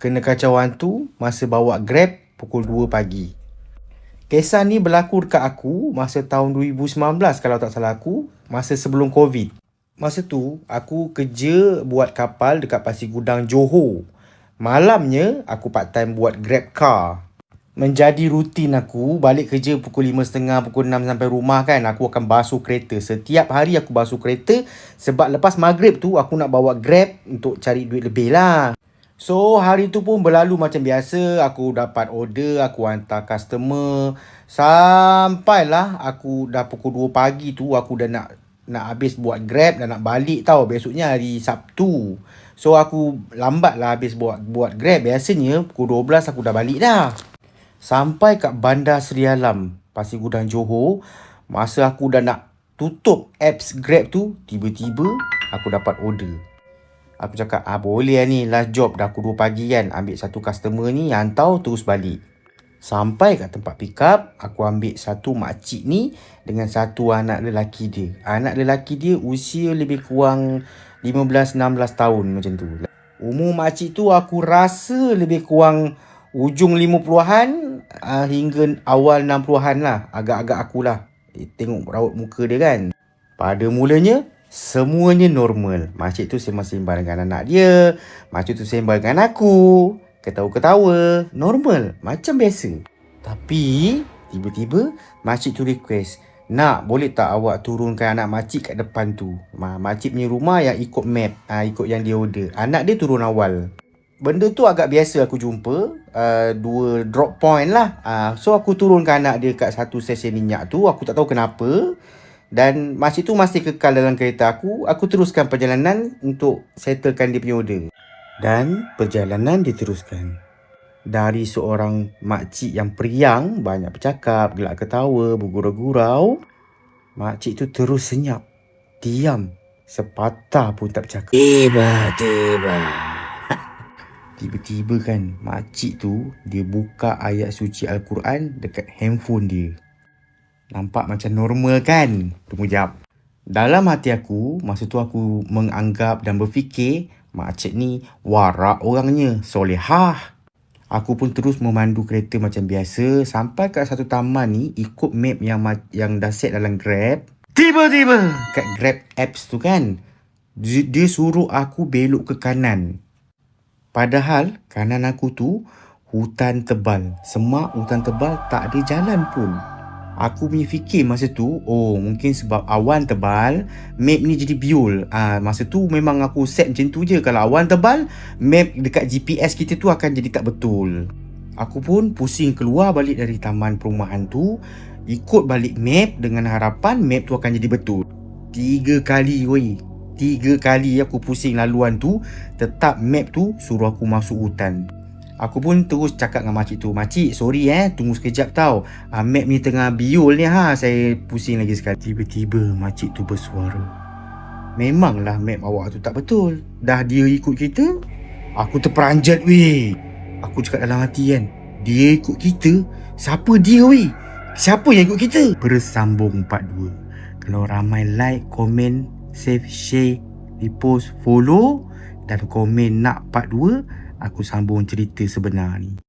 kena kacau hantu masa bawa Grab pukul 2 pagi. Kisah ni berlaku dekat aku masa tahun 2019 kalau tak salah aku, masa sebelum COVID. Masa tu, aku kerja buat kapal dekat Pasir Gudang, Johor. Malamnya, aku part time buat Grab car. Menjadi rutin aku, balik kerja pukul 5.30, pukul 6 sampai rumah kan, aku akan basuh kereta. Setiap hari aku basuh kereta sebab lepas maghrib tu, aku nak bawa Grab untuk cari duit lebih lah. So, hari tu pun berlalu macam biasa. Aku dapat order, aku hantar customer. Sampailah aku dah pukul 2 pagi tu, aku dah nak habis buat Grab dan nak balik tau. Besoknya hari Sabtu. So, aku lambat lah habis buat Grab. Biasanya pukul 12 aku dah balik dah. Sampai kat Bandar Seri Alam, Pasir Gudang, Johor. Masa aku dah nak tutup apps Grab tu, tiba-tiba aku dapat order. Aku cakap, boleh lah ni, last job dah pukul 2 pagi kan. Ambil satu customer ni, hantar terus balik. Sampai kat tempat pick up, aku ambil satu makcik ni dengan satu anak lelaki dia. Anak lelaki dia usia lebih kurang 15-16 tahun macam tu. Umur makcik tu aku rasa lebih kurang ujung 50-an hingga awal 60-an lah. Agak-agak akulah. Tengok raut muka dia kan. Pada mulanya, semuanya normal. Makcik tu sembang-sembang dengan anak dia. Makcik tu sembang dengan aku. Ketawa-ketawa. Normal. Macam biasa. Tapi, tiba-tiba, makcik tu request, "Nak, boleh tak awak turunkan anak makcik kat depan tu?" Makcik punya rumah yang ikut map. Ikut yang dia order. Anak dia turun awal. Benda tu agak biasa aku jumpa. 2 drop point lah. So, aku turunkan anak dia kat satu stesen minyak tu. Aku tak tahu kenapa. Dan makcik tu masih kekal dalam kereta aku. Aku teruskan perjalanan untuk settlekan dia punya order. Dan perjalanan diteruskan. Dari seorang makcik yang periang, banyak bercakap, gelak ketawa, bergurau-gurau, makcik tu terus senyap. Diam. Sepatah pun tak bercakap. Tiba-tiba. Tiba-tiba kan, makcik tu dia buka ayat suci Al-Quran dekat handphone dia. Nampak macam normal kan? Tunggu jap. Dalam hati aku, masa tu aku menganggap dan berfikir, makcik ni warak orangnya, solehah. Aku pun terus memandu kereta macam biasa sampai kat satu taman ni, ikut map yang dah set dalam Grab. Tiba-tiba kat Grab apps tu kan, dia suruh aku belok ke kanan. Padahal kanan aku tu hutan tebal. Semak hutan tebal, tak ada jalan pun. Aku punya fikir masa tu, mungkin sebab awan tebal, map ni jadi biol. Masa tu memang aku set macam tu je. Kalau awan tebal, map dekat GPS kita tu akan jadi tak betul. Aku pun pusing keluar balik dari taman perumahan tu, ikut balik map dengan harapan map tu akan jadi betul. 3 kali weh. 3 kali aku pusing laluan tu, tetap map tu suruh aku masuk hutan. Aku pun terus cakap dengan makcik tu, "Makcik, sorry tunggu sekejap tau. Map ni tengah biol ni saya pusing lagi sekali." Tiba-tiba makcik tu bersuara, "Memanglah map awak tu tak betul. Dah dia ikut kita?" Aku terperanjat weh. Aku cakap dalam hati kan, dia ikut kita? Siapa dia weh? Siapa yang ikut kita? Bersambung part 2. Kalau ramai like, komen, save, share, repost, follow dan komen nak part 2, aku sambung cerita sebenar ni.